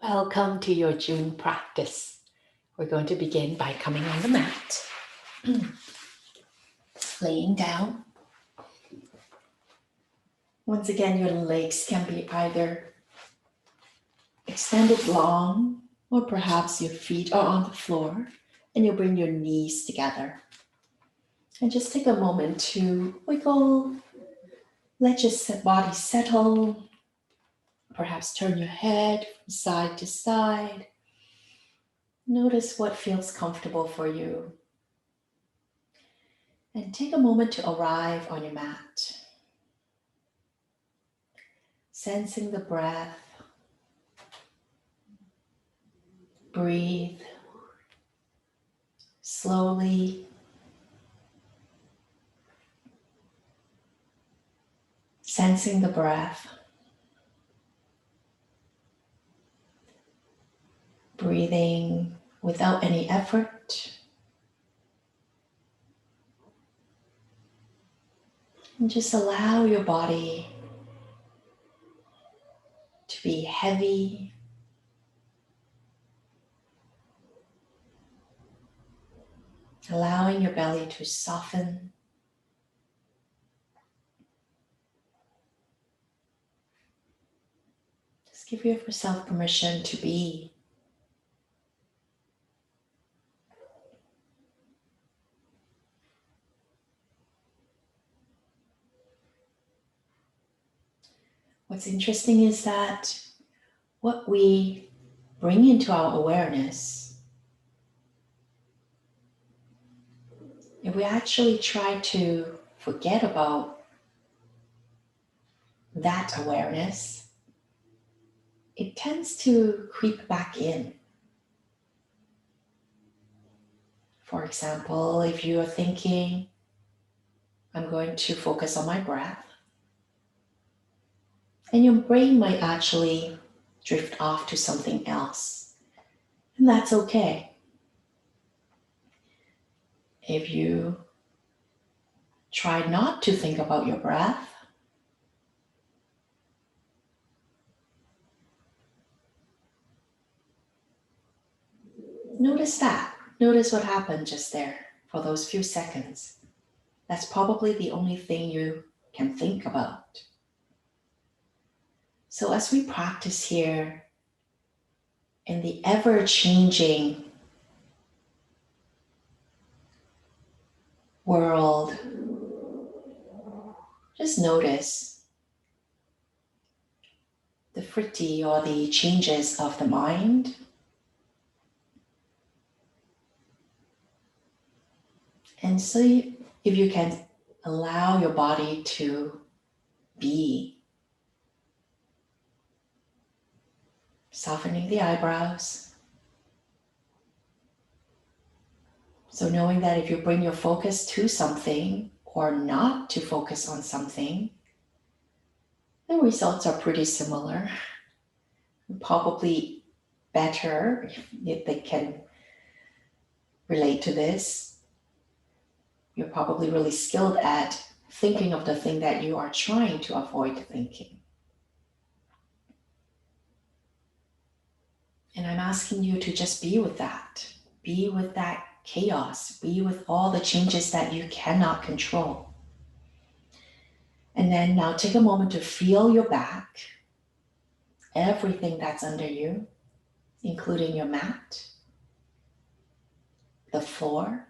Welcome to your June practice. We're going to begin by coming on the mat, laying down. Once again, your legs can be either extended long or perhaps your feet are on the floor and you bring your knees together. And just take a moment to wiggle, let your body settle, perhaps turn your head from side to side. Notice what feels comfortable for you. And take a moment to arrive on your mat. Sensing the breath. Breathe slowly. Sensing the breath. Breathing without any effort. And just allow your body to be heavy. Allowing your belly to soften. Just give yourself permission to be. What's interesting is that what we bring into our awareness, if we actually try to forget about that awareness, it tends to creep back in. For example, if you are thinking, I'm going to focus on my breath, and your brain might actually drift off to something else, and that's okay. If you try not to think about your breath, notice that. Notice what happened just there for those few seconds. That's probably the only thing you can think about. So as we practice here in the ever-changing world, just notice the fritti or the changes of the mind. And so if you can allow your body to be, softening the eyebrows. So knowing that if you bring your focus to something or not to focus on something, the results are pretty similar. Probably better if they can relate to this. You're probably really skilled at thinking of the thing that you are trying to avoid thinking. And I'm asking you to just be with that. Be with that chaos. Be with all the changes that you cannot control. And then now take a moment to feel your back, everything that's under you, including your mat, the floor,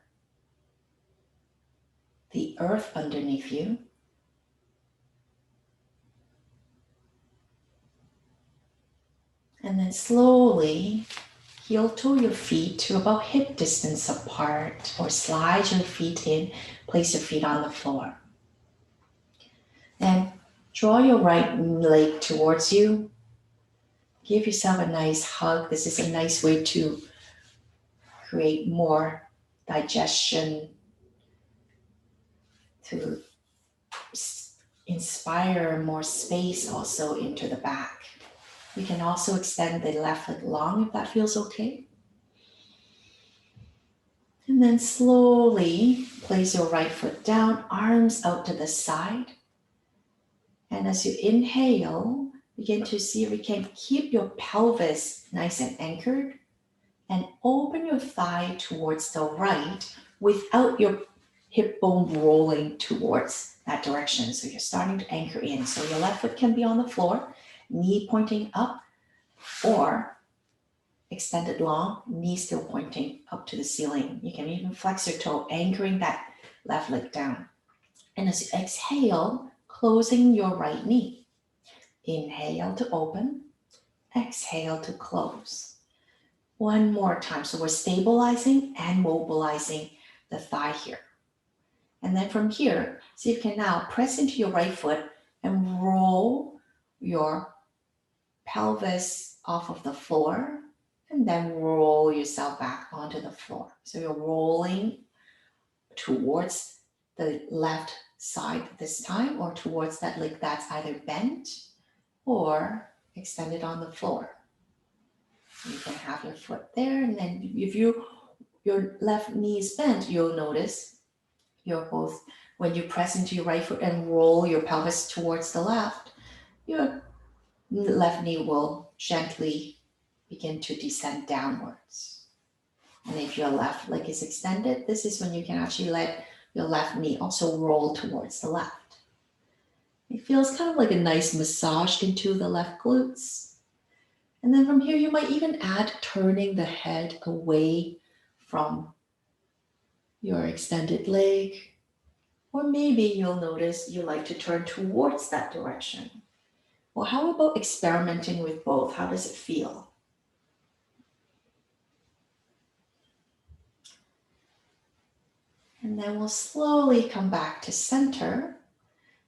the earth underneath you. And then slowly heel toe your feet to about hip distance apart, or slide your feet in, place your feet on the floor. And draw your right leg towards you. Give yourself a nice hug. This is a nice way to create more digestion, to inspire more space also into the back. You can also extend the left leg long if that feels okay. And then slowly place your right foot down, arms out to the side. And as you inhale, Begin to see if we can keep your pelvis nice and anchored and open your thigh towards the right without your hip bone rolling towards that direction. So you're starting to anchor in. So your left foot can be on the floor, knee pointing up, or extended long, knee still pointing up to the ceiling. You can even flex your toe, anchoring that left leg down. And as you exhale, closing your right knee. Inhale to open, exhale to close. One more time. So we're stabilizing and mobilizing the thigh here. And then from here, so you can now press into your right foot and roll your pelvis off of the floor and then roll yourself back onto the floor. So you're rolling towards the left side this time or towards that leg that's either bent or extended on the floor. You can have your foot there, and then if your left knee is bent, you'll notice you're both, when you press into your right foot and roll your pelvis towards the left, your left knee will gently begin to descend downwards. And if your left leg is extended, this is when you can actually let your left knee also roll towards the left. It feels kind of like a nice massage into the left glutes. And then from here, you might even add turning the head away from your extended leg. Or maybe you'll notice you like to turn towards that direction. Well, how about experimenting with both? How does it feel? And then we'll slowly come back to center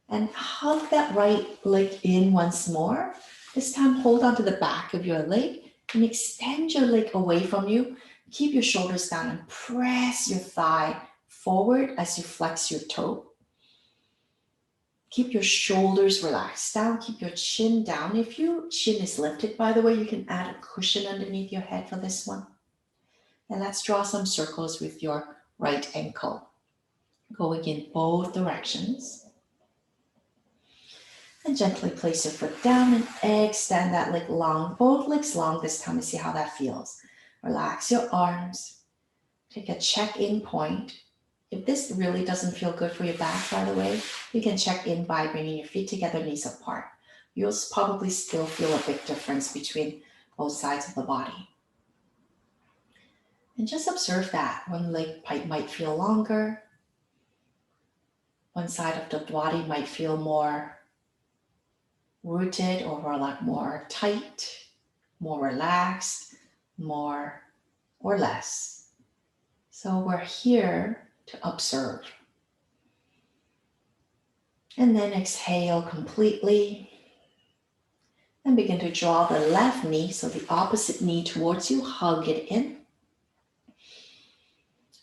and hug that right leg in once more. This time, hold on to the back of your leg and extend your leg away from you. Keep your shoulders down and press your thigh forward as you flex your toe. Keep your shoulders relaxed down. Keep your chin down. If your chin is lifted, by the way, you can add a cushion underneath your head for this one. And let's draw some circles with your right ankle, going in both directions. And gently place your foot down and extend that leg long, both legs long this time, to see how that feels. Relax your arms. Take a check-in point. If this really doesn't feel good for your back, by the way, you can check in by bringing your feet together, knees apart. You'll probably still feel a big difference between both sides of the body. And just observe that. One leg might feel longer. One side of the body might feel more rooted or a lot more tight, more relaxed, more or less. So we're here to observe. And then exhale completely and begin to draw the left knee, so the opposite knee towards you, hug it in.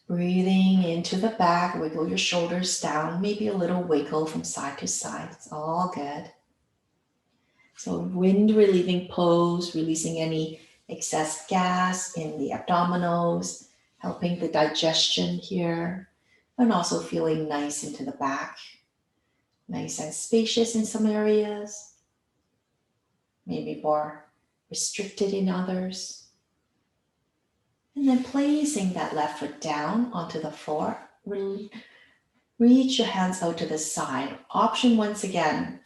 Breathing into the back, wiggle your shoulders down, maybe a little wiggle from side to side. It's all good. So wind relieving pose, releasing any excess gas in the abdominals, helping the digestion here, and also feeling nice into the back. Nice and spacious in some areas, maybe more restricted in others. And then placing that left foot down onto the floor, reach your hands out to the side. Option once again,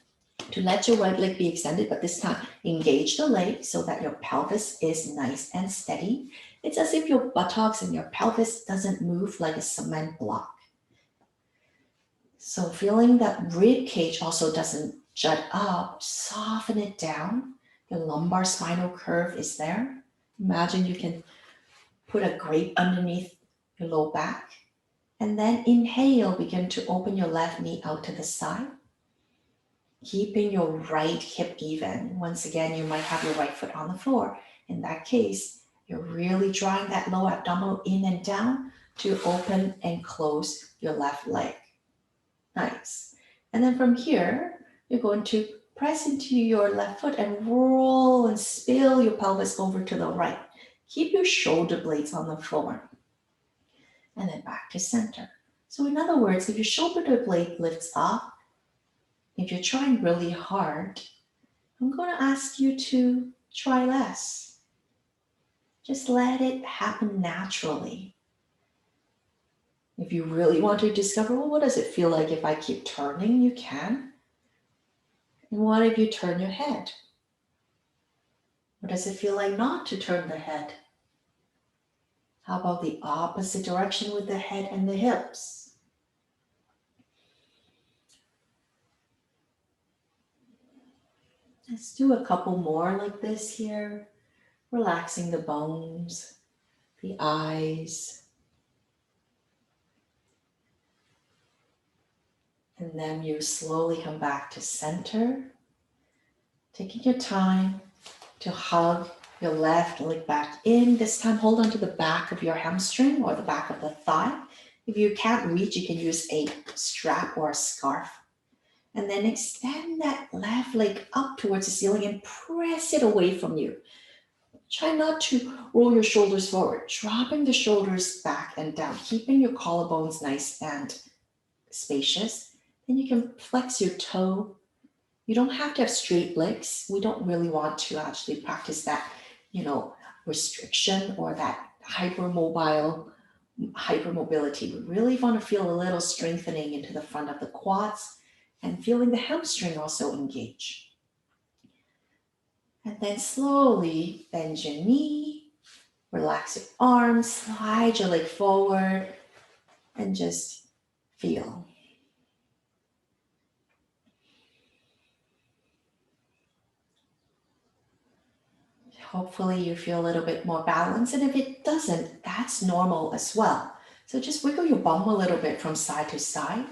to let your right leg be extended, but this time engage the leg so that your pelvis is nice and steady. It's as if your buttocks and your pelvis doesn't move like a cement block. So feeling that rib cage also doesn't jut up, soften it down. Your lumbar spinal curve is there. Imagine you can put a grape underneath your low back. And then inhale, begin to open your left knee out to the side. Keeping your right hip even. Once again, you might have your right foot on the floor. In that case, you're really drawing that low abdominal in and down to open and close your left leg. Nice. And then from here, you're going to press into your left foot and roll and spill your pelvis over to the right. Keep your shoulder blades on the floor. And then back to center. So in other words, if your shoulder blade lifts up, if you're trying really hard, I'm going to ask you to try less. Just let it happen naturally. If you really want to discover, well, what does it feel like if I keep turning? You can. And what if you turn your head? What does it feel like not to turn the head? How about the opposite direction with the head and the hips? Let's do a couple more like this here. Relaxing the bones, the eyes. And then you slowly come back to center, taking your time to hug your left leg back in. This time, hold on to the back of your hamstring or the back of the thigh. If you can't reach, you can use a strap or a scarf. And then extend that left leg up towards the ceiling and press it away from you. Try not to roll your shoulders forward, dropping the shoulders back and down, keeping your collarbones nice and spacious. Then you can flex your toe. You don't have to have straight legs. We don't really want to actually practice that, restriction or that hypermobility. We really want to feel a little strengthening into the front of the quads and feeling the hamstring also engage. And then slowly bend your knee, relax your arms, slide your leg forward, and just feel. Hopefully you feel a little bit more balanced, and if it doesn't, that's normal as well. So just wiggle your bum a little bit from side to side,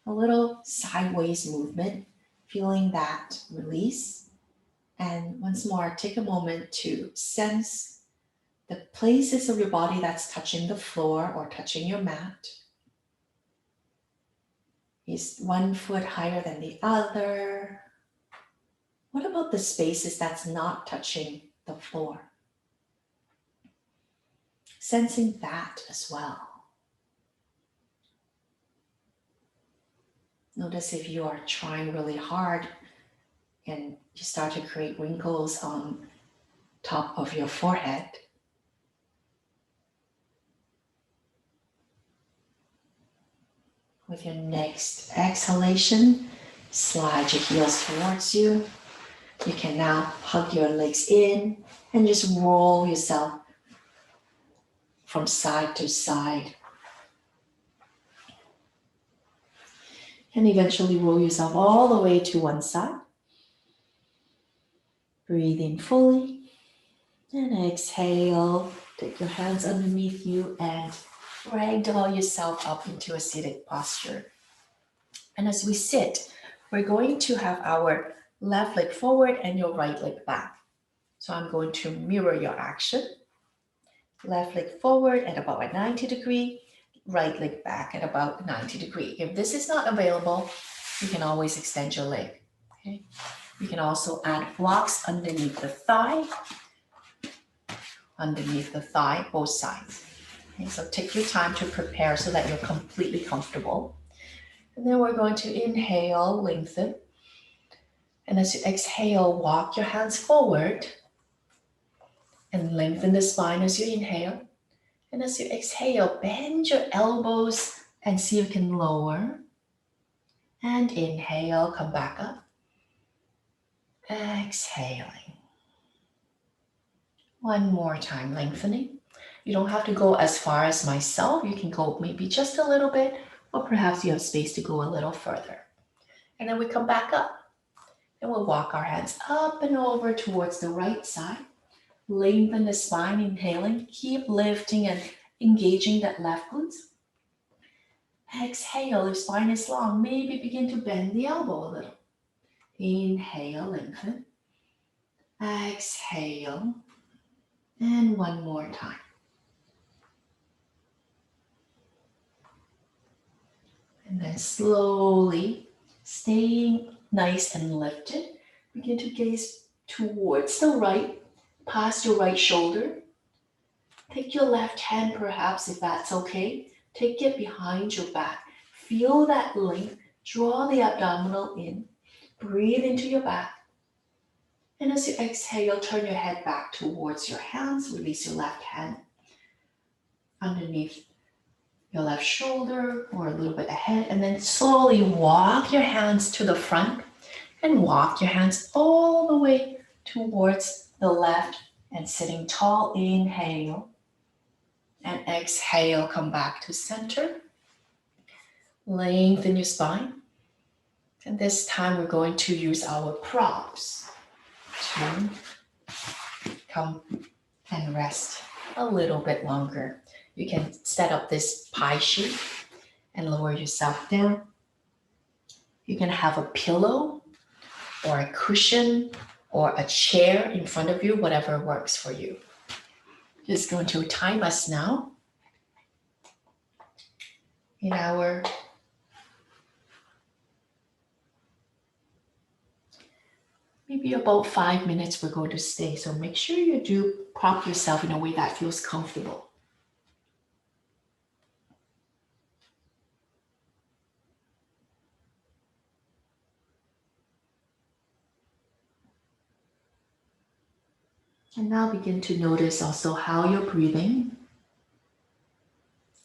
a little sideways movement, feeling that release. And once more, take a moment to sense the places of your body that's touching the floor or touching your mat. Is one foot higher than the other? What about the spaces that's not touching the floor? Sensing that as well. Notice if you are trying really hard and you start to create wrinkles on top of your forehead. With your next exhalation, slide your heels towards you. You can now hug your legs in and just roll yourself from side to side. And eventually roll yourself all the way to one side. Breathe in fully and exhale. Take your hands underneath you and ragdoll yourself up into a seated posture. And as we sit, we're going to have our left leg forward and your right leg back. So I'm going to mirror your action. Left leg forward at about a 90 degree, right leg back at about 90 degree. If this is not available, you can always extend your leg. Okay? You can also add blocks underneath the thigh, both sides. Okay, so take your time to prepare so that you're completely comfortable. And then we're going to inhale, lengthen. And as you exhale, walk your hands forward and lengthen the spine as you inhale. And as you exhale, bend your elbows and see if you can lower. And inhale, come back up. Exhaling. One more time, lengthening. You don't have to go as far as myself. You can go maybe just a little bit, or perhaps you have space to go a little further. And then we come back up. And we'll walk our hands up and over towards the right side. Lengthen the spine, inhaling. Keep lifting and engaging that left glute. Exhale, if spine is long, maybe begin to bend the elbow a little. Inhale, lengthen. Exhale. And one more time. And then slowly, staying nice and lifted, begin to gaze towards the right, past your right shoulder. Take your left hand, perhaps, if that's okay. Take it behind your back. Feel that length. Draw the abdominal in. Breathe into your back. And as you exhale, turn your head back towards your hands. Release your left hand underneath your left shoulder or a little bit ahead. And then slowly walk your hands to the front and walk your hands all the way towards the left and sitting tall. Inhale and exhale. Come back to center. Lengthen your spine. And this time we're going to use our props to come and rest a little bit longer. You can set up this pie shape and lower yourself down. You can have a pillow or a cushion or a chair in front of you, whatever works for you. Just going to time us now in our maybe about 5 minutes we're going to stay. So make sure you do prop yourself in a way that feels comfortable. And now begin to notice also how you're breathing.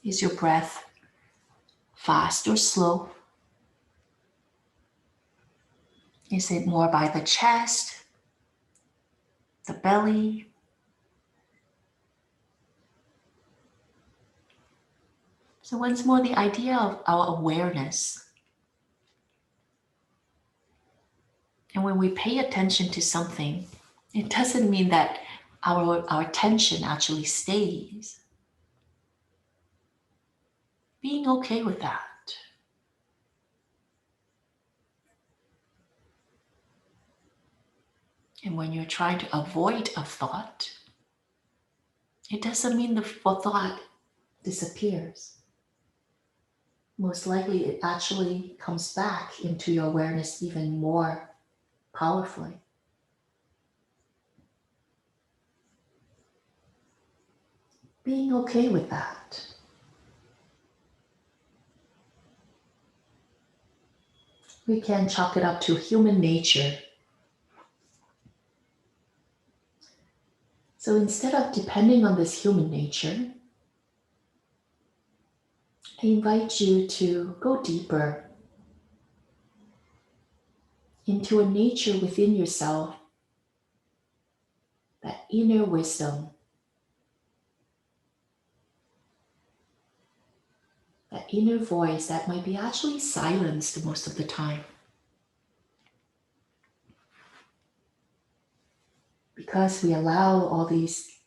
Is your breath fast or slow? Is it more by the chest, the belly? So once more, the idea of our awareness. And when we pay attention to something, it doesn't mean that our attention actually stays. Being okay with that. And when you're trying to avoid a thought, it doesn't mean the thought disappears. Most likely, it actually comes back into your awareness even more powerfully. Being okay with that. We can chalk it up to human nature. So instead of depending on this human nature, I invite you to go deeper into a nature within yourself, that inner wisdom, that inner voice that might be actually silenced most of the time. Because we allow all these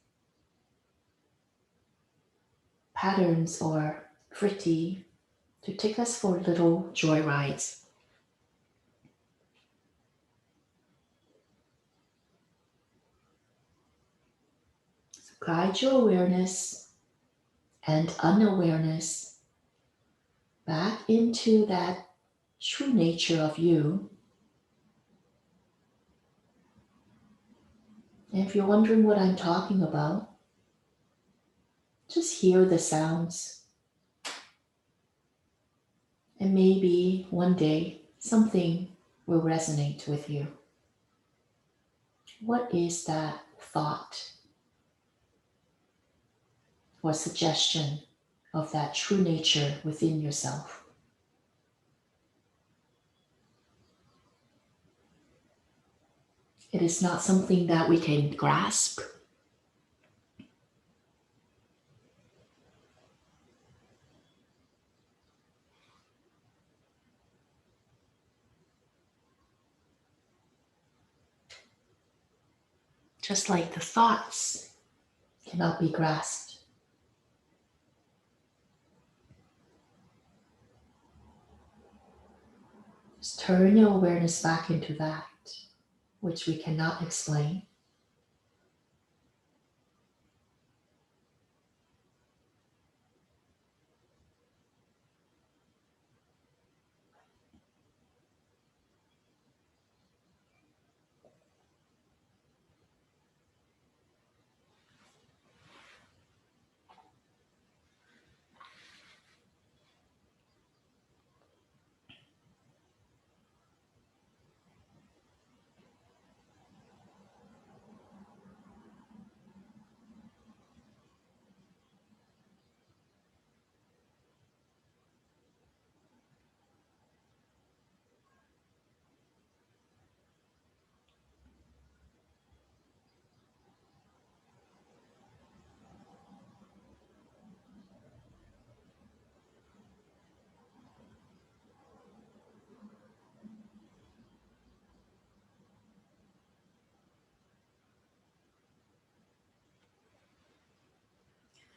patterns or fritti to take us for little joy rides. So guide your awareness and unawareness back into that true nature of you. And if you're wondering what I'm talking about, just hear the sounds. And maybe one day something will resonate with you. What is that thought or suggestion of that true nature within yourself? It is not something that we can grasp. Just like the thoughts cannot be grasped. Just turn your awareness back into that which we cannot explain.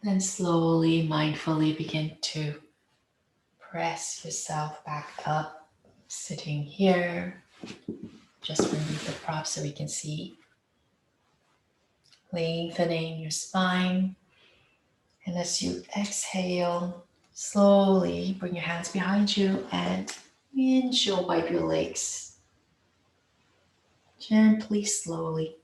Then slowly, mindfully begin to press yourself back up, sitting here. Just remove the prop so we can see. Lengthening your spine. And as you exhale, slowly bring your hands behind you and windshield wipe your legs. Gently, slowly.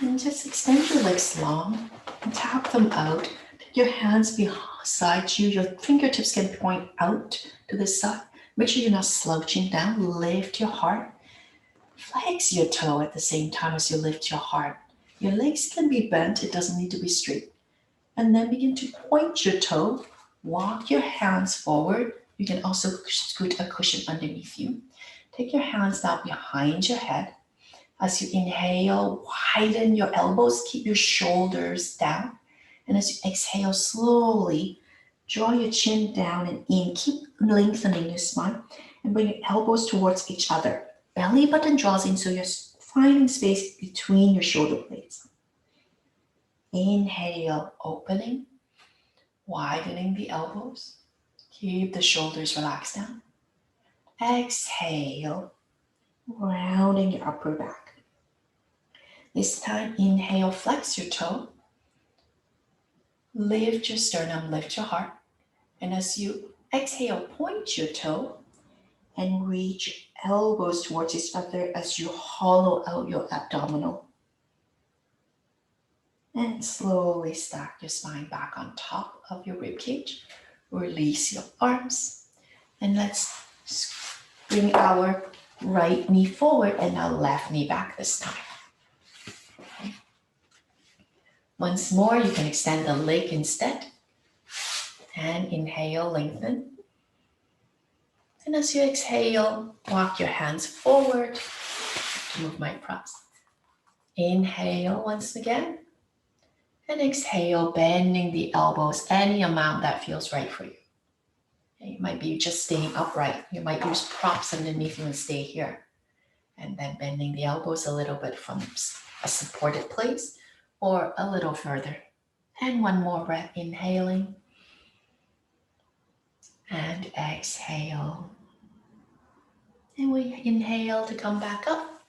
And just extend your legs long and tap them out. Take your hands beside you. Your fingertips can point out to the side. Make sure you're not slouching down. Lift your heart. Flex your toe at the same time as you lift your heart. Your legs can be bent. It doesn't need to be straight. And then begin to point your toe. Walk your hands forward. You can also scoot a cushion underneath you. Take your hands now behind your head. As you inhale, widen your elbows, keep your shoulders down. And as you exhale, slowly draw your chin down and in. Keep lengthening your spine and bring your elbows towards each other. Belly button draws in, so you're finding space between your shoulder blades. Inhale, opening, widening the elbows. Keep the shoulders relaxed down. Exhale, rounding your upper back. This time, inhale, flex your toe. Lift your sternum, lift your heart. And as you exhale, point your toe and reach elbows towards each other as you hollow out your abdominal. And slowly stack your spine back on top of your rib cage. Release your arms. And let's bring our right knee forward and our left knee back this time. Once more, you can extend the leg instead. And inhale, lengthen. And as you exhale, walk your hands forward to move my props. Inhale once again. And exhale, bending the elbows any amount that feels right for you. You might be just staying upright. You might use props underneath you and stay here. And then bending the elbows a little bit from a supported place or a little further. And one more breath, inhaling. And exhale. And we inhale to come back up.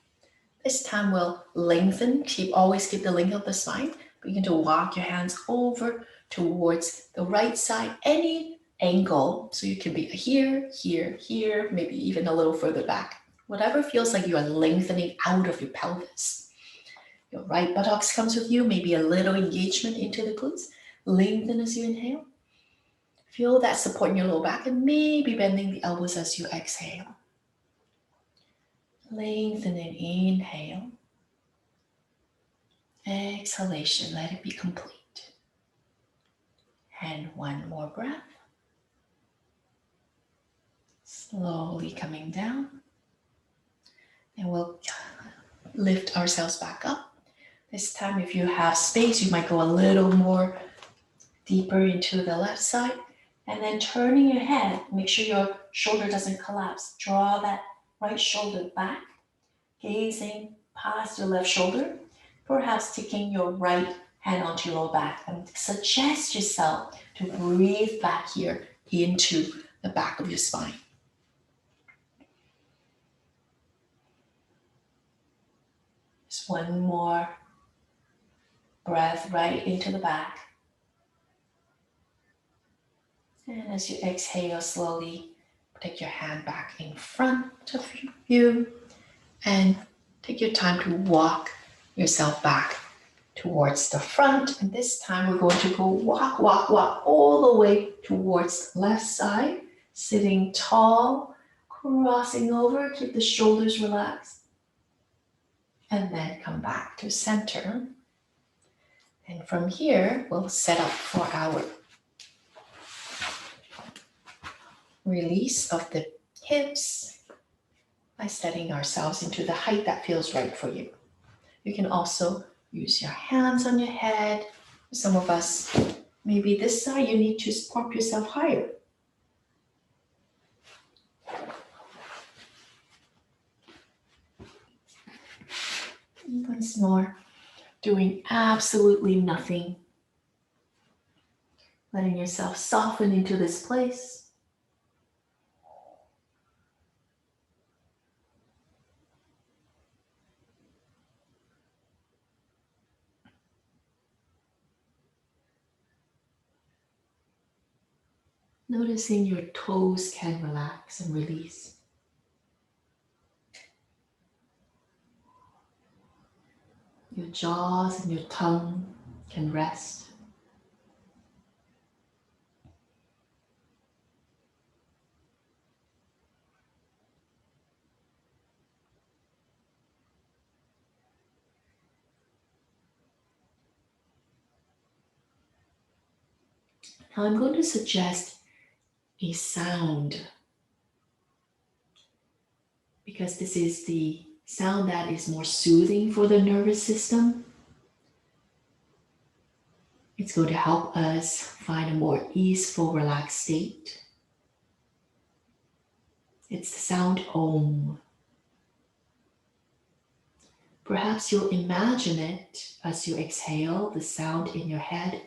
This time we'll lengthen, always keep the length of the spine. Begin to walk your hands over towards the right side, any angle. So you can be here, here, here, maybe even a little further back. Whatever feels like you are lengthening out of your pelvis. Your right buttocks comes with you, maybe a little engagement into the glutes. Lengthen as you inhale. Feel that support in your lower back and maybe bending the elbows as you exhale. Lengthening, inhale. Exhalation, let it be complete. And one more breath. Slowly coming down. And we'll lift ourselves back up. This time, if you have space, you might go a little more deeper into the left side. And then turning your head, make sure your shoulder doesn't collapse. Draw that right shoulder back, gazing past your left shoulder. Perhaps taking your right hand onto your lower back and suggest yourself to breathe back here into the back of your spine. Just one more breath right into the back. And as you exhale, slowly take your hand back in front of you and take your time to walk yourself back towards the front. And this time we're going to go walk all the way towards the left side, sitting tall, crossing over, keep the shoulders relaxed. And then come back to center. And from here, we'll set up for our release of the hips by setting ourselves into the height that feels right for you. You can also use your hands on your head. Some of us, maybe this side, you need to pop yourself higher. Once more, doing absolutely nothing. Letting yourself soften into this place. Noticing your toes can relax and release. Your jaws and your tongue can rest. Now I'm going to suggest a sound, because this is the sound that is more soothing for the nervous system. It's going to help us find a more easeful, relaxed state. It's the sound Om. Perhaps you'll imagine it as you exhale, the sound in your head,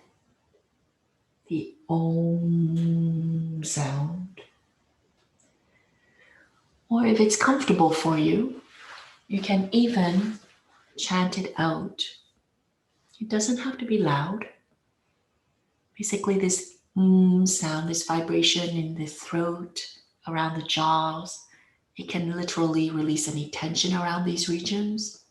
the Om sound. Or if it's comfortable for you, you can even chant it out. It doesn't have to be loud. Basically, this sound, this vibration in the throat, around the jaws, it can literally release any tension around these regions.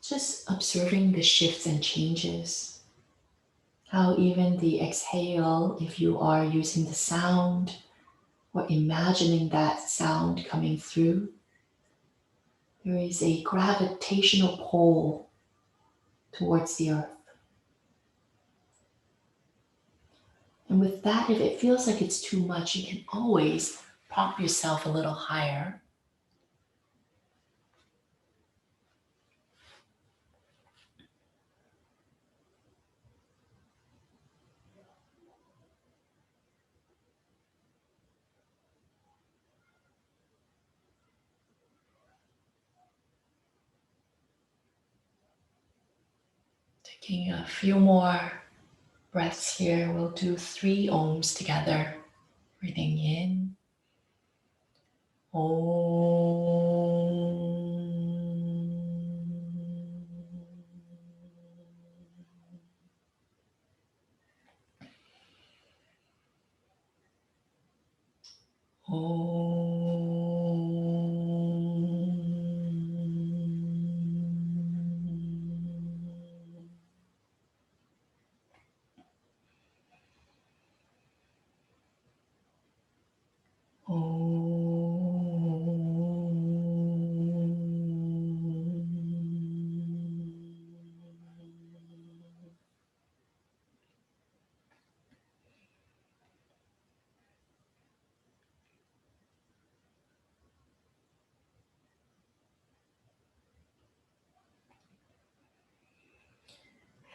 Just observing the shifts and changes. How even the exhale, if you are using the sound or imagining that sound coming through, there is a gravitational pull towards the earth. And with that, if it feels like it's too much, you can always prop yourself a little higher. Taking a few more breaths here. We'll do 3 Oms together. Breathing in.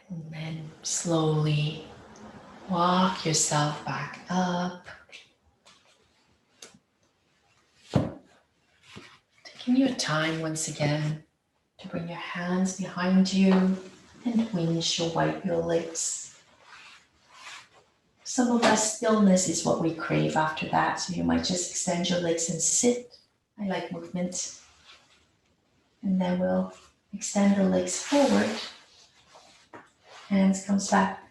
And then slowly walk yourself back up. Taking your time once again to bring your hands behind you and windshield wipe your lips. Some of us, stillness is what we crave after that, so you might just extend your legs and sit. I like movement. And then we'll extend the legs forward. Hands comes back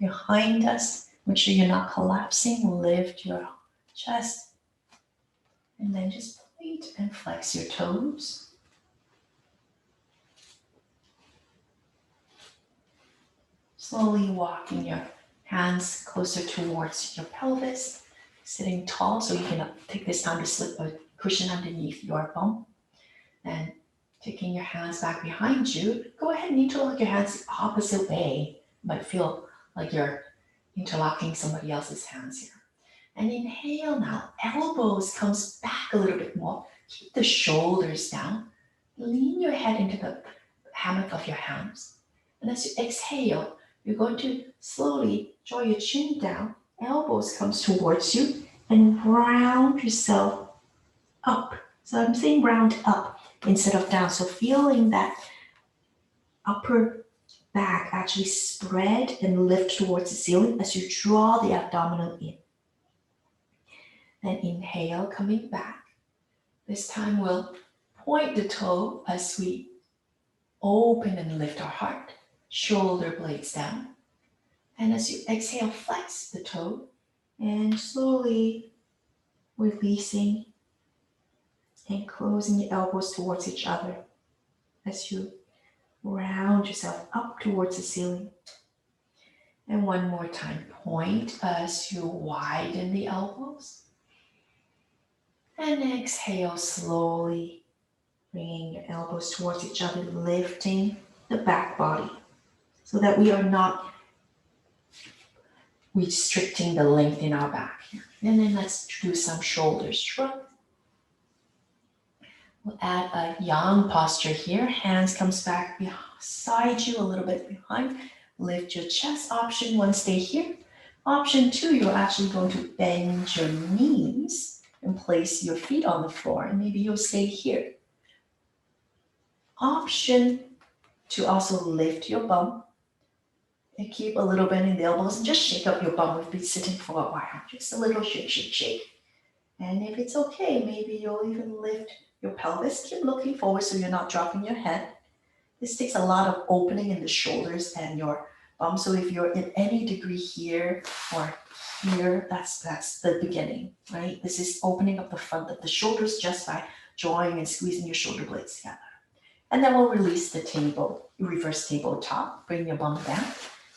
behind us. Make sure you're not collapsing. Lift your chest. And then just point and flex your toes. Slowly walking your hands closer towards your pelvis. Sitting tall, so you can take this time to slip a cushion underneath your bum. And taking your hands back behind you, go ahead and interlock your hands the opposite way. You might feel like you're interlocking somebody else's hands here. And inhale now, elbows comes back a little bit more. Keep the shoulders down. Lean your head into the hammock of your hands. And as you exhale, you're going to slowly draw your chin down, elbows comes towards you, and round yourself up. So I'm saying round up instead of down. So feeling that upper back actually spread and lift towards the ceiling as you draw the abdominal in. Then inhale, coming back. This time we'll point the toe as we open and lift our heart, shoulder blades down. And as you exhale, flex the toe and slowly releasing and closing your elbows towards each other as you round yourself up towards the ceiling. And one more time, point as you widen the elbows. And exhale slowly, bringing your elbows towards each other, lifting the back body so that we are not restricting the length in our back here. And then let's do some shoulder shrug. We'll add a yang posture here. Hands comes back beside you, a little bit behind. Lift your chest. Option 1, stay here. Option 2, you're actually going to bend your knees and place your feet on the floor, and maybe you'll stay here. Option 2, also lift your bum and keep a little bend in the elbows and just shake up your bum. We've been sitting for a while. Just a little shake, shake, shake. And if it's okay, maybe you'll even lift your pelvis. Keep looking forward so you're not dropping your head. This takes a lot of opening in the shoulders and your bum. So if you're in any degree here or here, that's the beginning, right? This is opening up the front of the shoulders just by drawing and squeezing your shoulder blades together. And then we'll release the table, reverse tabletop. Bring your bum down,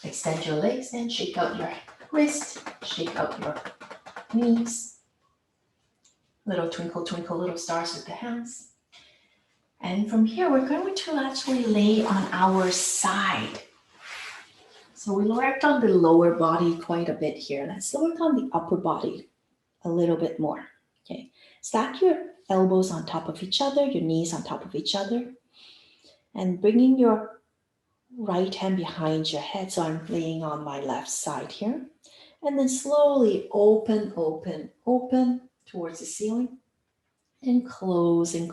extend your legs and shake out your wrist, shake out your knees. Little twinkle, twinkle, little stars with the hands. And from here, we're going to actually lay on our side. So we worked on the lower body quite a bit here. Let's work on the upper body a little bit more. Okay, stack your elbows on top of each other, your knees on top of each other, and bringing your right hand behind your head. So I'm laying on my left side here. And then slowly open, open, open towards the ceiling. And closing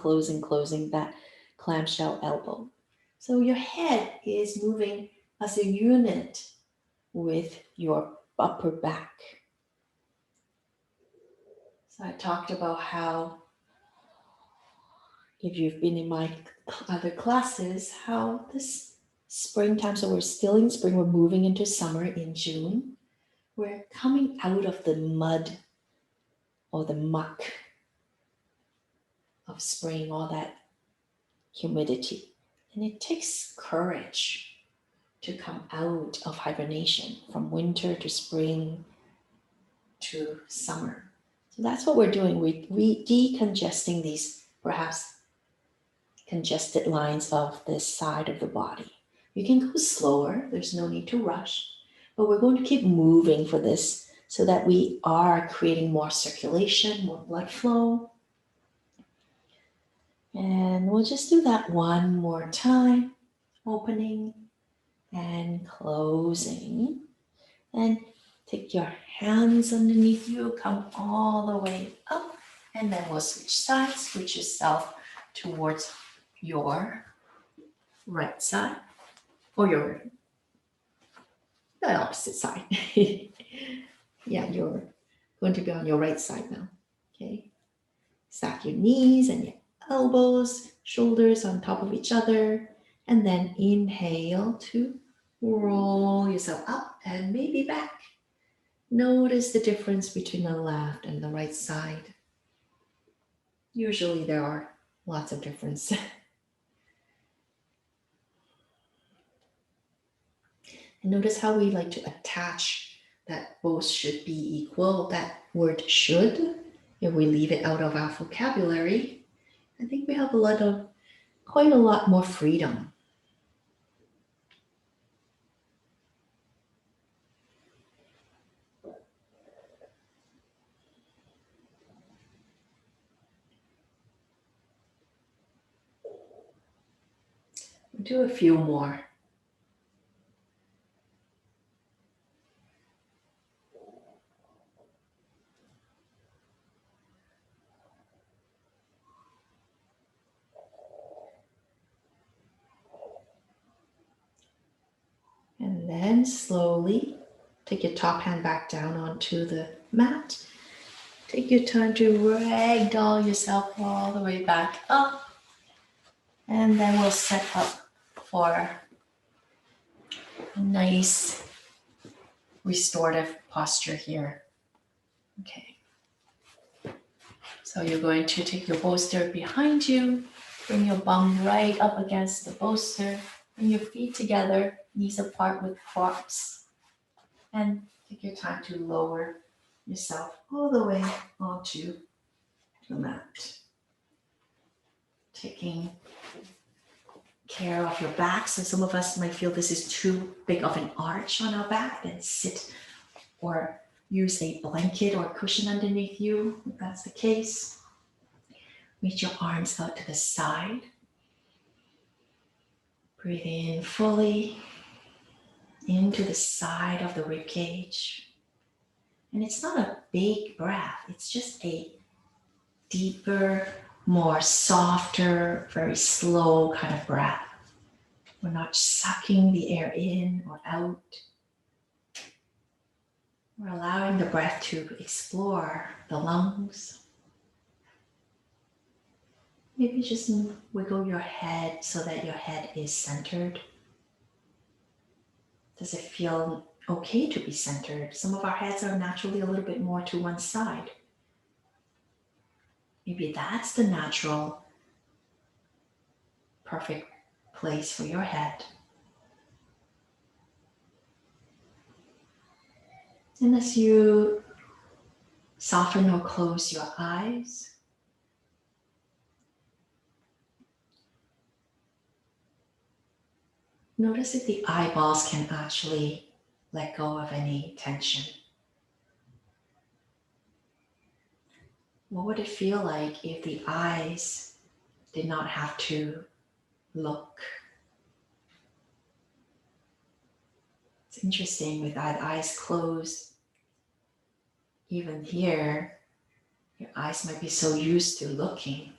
that clamshell elbow. So your head is moving as a unit with your upper back. So I talked about how, if you've been in my other classes, how this springtime, so we're still in spring, we're moving into summer in June. We're coming out of the mud or the muck of spring, all that humidity. And it takes courage to come out of hibernation from winter to spring to summer. So that's what we're doing. We decongesting these perhaps congested lines of this side of the body. You can go slower, there's no need to rush, but we're going to keep moving for this so that we are creating more circulation, more blood flow. And we'll just do that one more time, opening and closing. And take your hands underneath you, come all the way up, and then we'll switch sides, switch yourself towards your right side, or your the opposite side. Yeah, you're going to be on your right side now, okay? Stack your knees and your elbows, shoulders on top of each other, and then inhale to Roll yourself up and maybe back. Notice the difference between the left and the right side. Usually there are lots of difference. And notice how we like to attach that both should be equal. That word should, if we leave it out of our vocabulary, I think we have quite a lot more freedom. We'll do a few more. And then slowly take your top hand back down onto the mat. Take your time to ragdoll yourself all the way back up. And then we'll set up for a nice restorative posture here. Okay. So you're going to take your bolster behind you, bring your bum right up against the bolster, bring your feet together, knees apart with props, and take your time to lower yourself all the way onto the mat. Taking care of your back. So some of us might feel this is too big of an arch on our back, then sit or use a blanket or cushion underneath you, if that's the case. Reach your arms out to the side. Breathe in fully into the side of the rib cage. And it's not a big breath, it's just a deeper, more softer, very slow kind of breath. We're not sucking the air in or out. We're allowing the breath to explore the lungs. Maybe just wiggle your head so that your head is centered. Does it feel okay to be centered? Some of our heads are naturally a little bit more to one side. Maybe that's the natural, perfect place for your head. And as you soften or close your eyes, notice if the eyeballs can actually let go of any tension. What would it feel like if the eyes did not have to look? It's interesting with eyes closed, even here, your eyes might be so used to looking.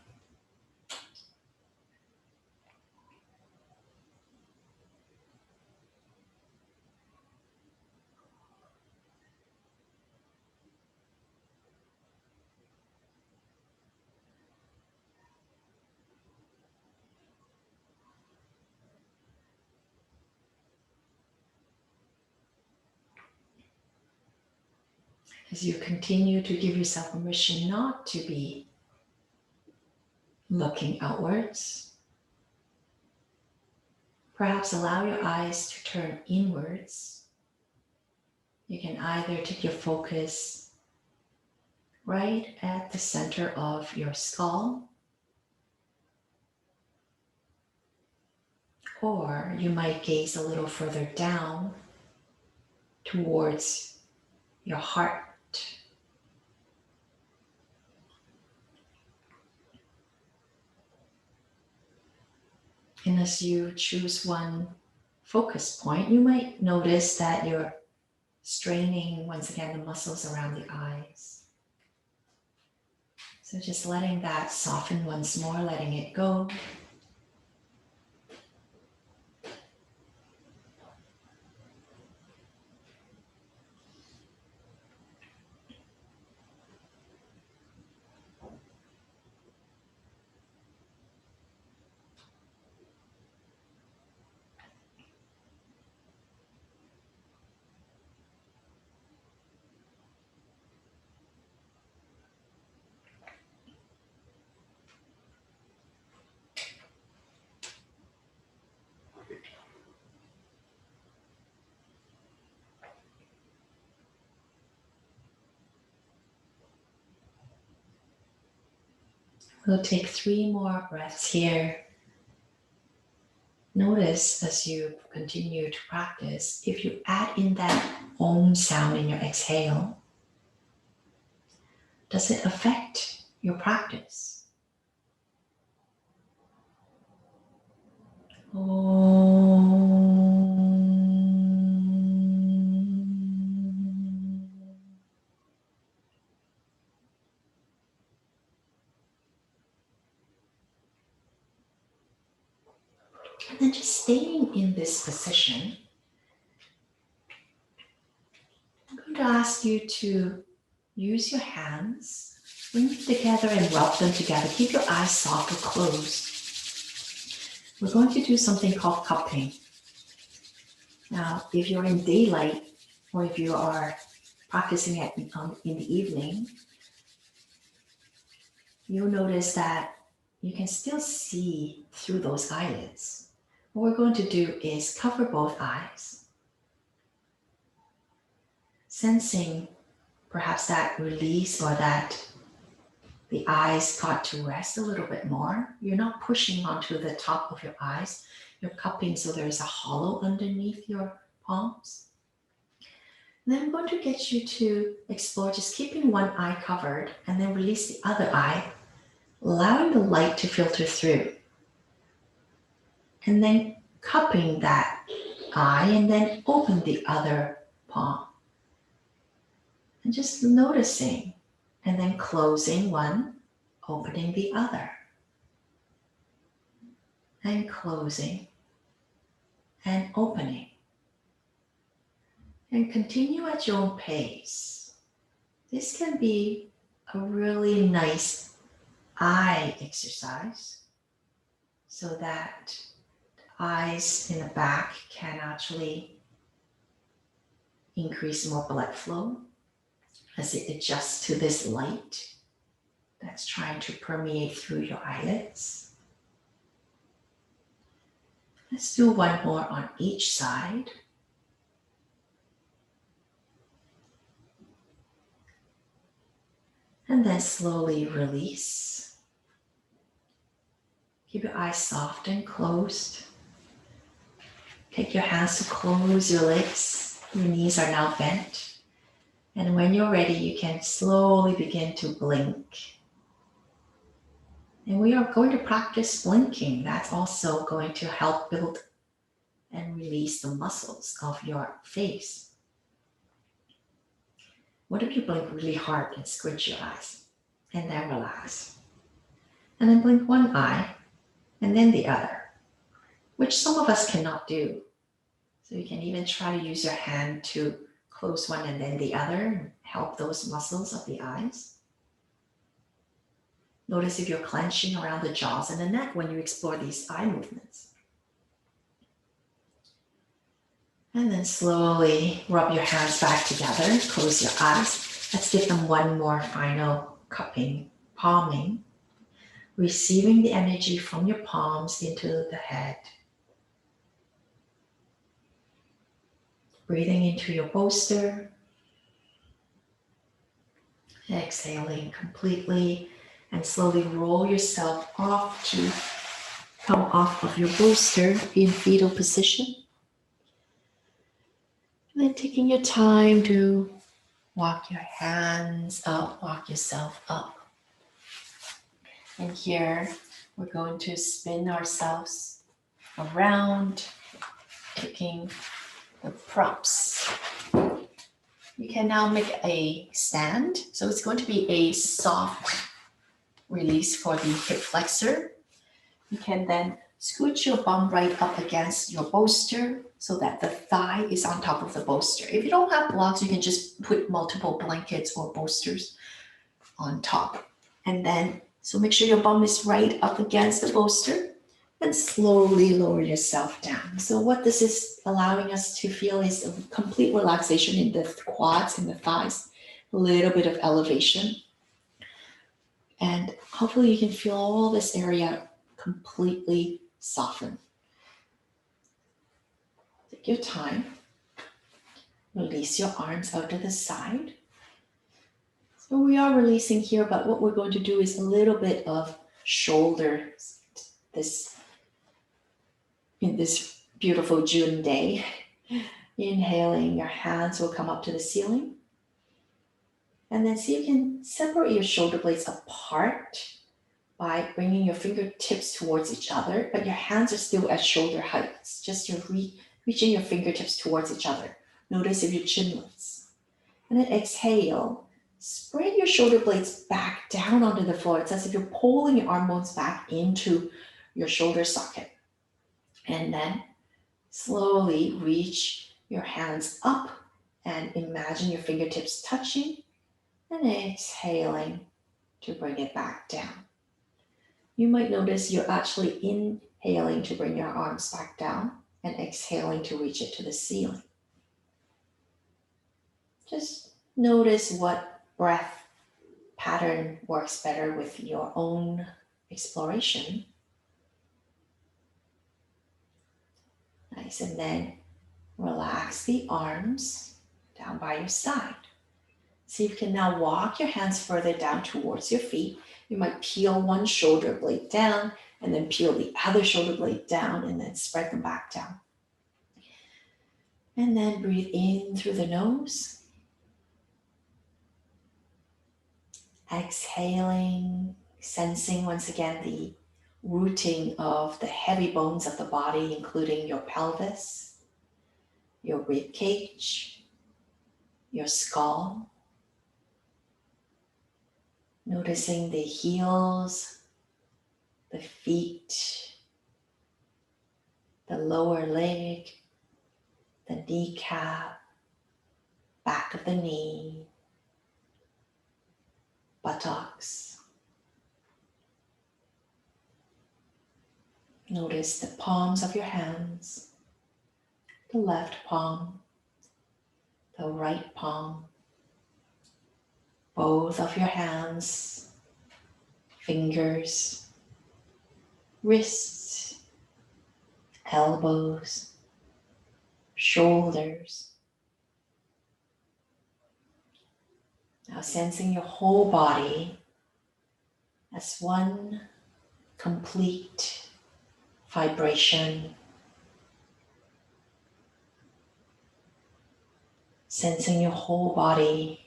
As you continue to give yourself permission not to be looking outwards, perhaps allow your eyes to turn inwards. You can either take your focus right at the center of your skull, or you might gaze a little further down towards your heart. And as you choose one focus point, you might notice that you're straining once again the muscles around the eyes. So just letting that soften once more, letting it go. We'll take 3 more breaths here. Notice as you continue to practice, if you add in that Om sound in your exhale, does it affect your practice? And then just staying in this position, I'm going to ask you to use your hands, bring them together and rub them together. Keep your eyes soft or closed. We're going to do something called cupping. Now, if you're in daylight or if you are practicing it in the evening, you'll notice that you can still see through those eyelids. What we're going to do is cover both eyes, sensing perhaps that release or that the eyes got to rest a little bit more. You're not pushing onto the top of your eyes. You're cupping so there's a hollow underneath your palms. And then I'm going to get you to explore just keeping one eye covered and then release the other eye, allowing the light to filter through. And then cupping that eye and then open the other palm. And just noticing and then closing one, opening the other. And closing and opening. And continue at your own pace. This can be a really nice eye exercise so that the eyes in the back can actually increase more blood flow as it adjusts to this light that's trying to permeate through your eyelids. Let's do one more on each side. And then slowly release. Keep your eyes soft and closed. Take your hands to close your legs. Your knees are now bent. And when you're ready, you can slowly begin to blink. And we are going to practice blinking. That's also going to help build and release the muscles of your face. What if you blink really hard and squint your eyes and then relax? And then blink one eye and then the other, which some of us cannot do. So you can even try to use your hand to close one and then the other and help those muscles of the eyes. Notice if you're clenching around the jaws and the neck when you explore these eye movements. And then slowly rub your hands back together, close your eyes. Let's give them one more final cupping, palming, receiving the energy from your palms into the head. Breathing into your bolster. Exhaling completely and slowly roll yourself off to come off of your bolster in fetal position. And then taking your time to walk your hands up, walk yourself up. And here we're going to spin ourselves around, taking the props. You can now make a stand. So it's going to be a soft release for the hip flexor. You can then scoot your bum right up against your bolster so that the thigh is on top of the bolster. If you don't have blocks, you can just put multiple blankets or bolsters on top. And then, so make sure your bum is right up against the bolster and slowly lower yourself down. So what this is allowing us to feel is a complete relaxation in the quads and the thighs, a little bit of elevation. And hopefully you can feel all this area completely soften. Take your time. Release your arms out to the side. So we are releasing here, but what we're going to do is a little bit of shoulders in this beautiful June day. Inhaling, your hands will come up to the ceiling. And then see if you can separate your shoulder blades apart by bringing your fingertips towards each other, but your hands are still at shoulder height. It's just you're reaching your fingertips towards each other. Notice if your chin lifts. And then exhale, spread your shoulder blades back down onto the floor. It's as if you're pulling your arm bones back into your shoulder socket. And then slowly reach your hands up and imagine your fingertips touching, and exhaling to bring it back down. You might notice you're actually inhaling to bring your arms back down and exhaling to reach it to the ceiling. Just notice what breath pattern works better with your own exploration. Nice, and then relax the arms down by your side. See if you can now walk your hands further down towards your feet. You might peel one shoulder blade down and then peel the other shoulder blade down and then spread them back down. And then breathe in through the nose. Exhaling, sensing once again the rooting of the heavy bones of the body, including your pelvis, your rib cage, your skull. Noticing the heels, the feet, the lower leg, the kneecap, back of the knee, buttocks. Notice the palms of your hands, the left palm, the right palm, both of your hands, fingers, wrists, elbows, shoulders. Now sensing your whole body as one complete vibration. Sensing your whole body,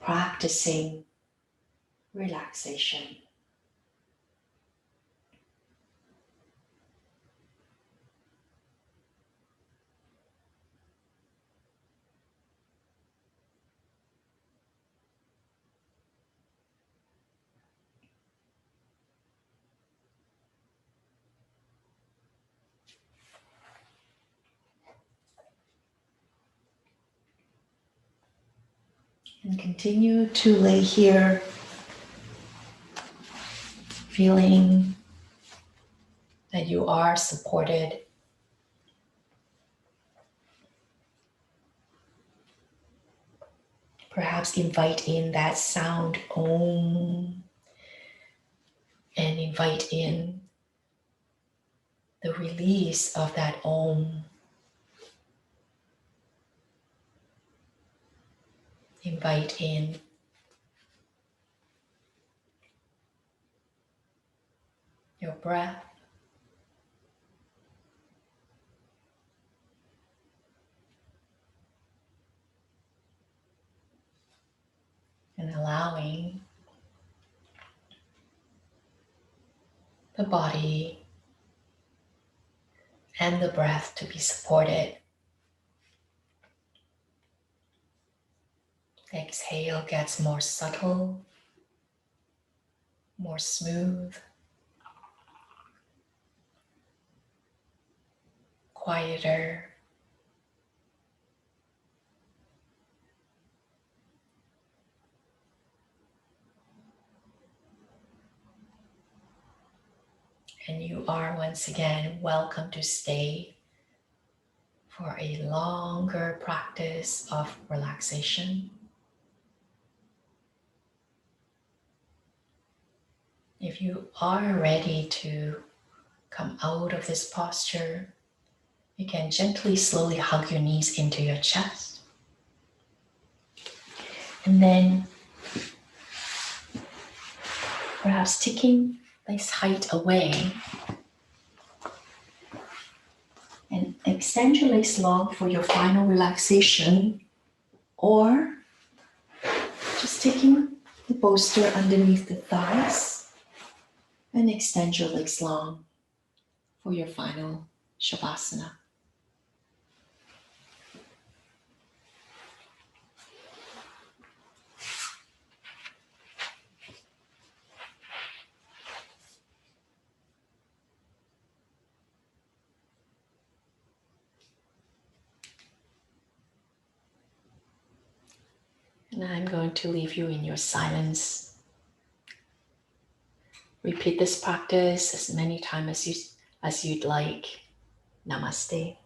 practicing relaxation. And continue to lay here, feeling that you are supported. Perhaps invite in that sound Om, and invite in the release of that Om. Invite in your breath. And allowing the body and the breath to be supported. The exhale gets more subtle, more smooth, quieter. And you are once again welcome to stay for a longer practice of relaxation. If you are ready to come out of this posture, you can gently, slowly hug your knees into your chest. And then perhaps taking this height away. And extend your legs long for your final relaxation, or just taking the bolster underneath the thighs and extend your legs long for your final Shavasana. And I'm going to leave you in your silence. Repeat this practice as many times as you'd like. Namaste.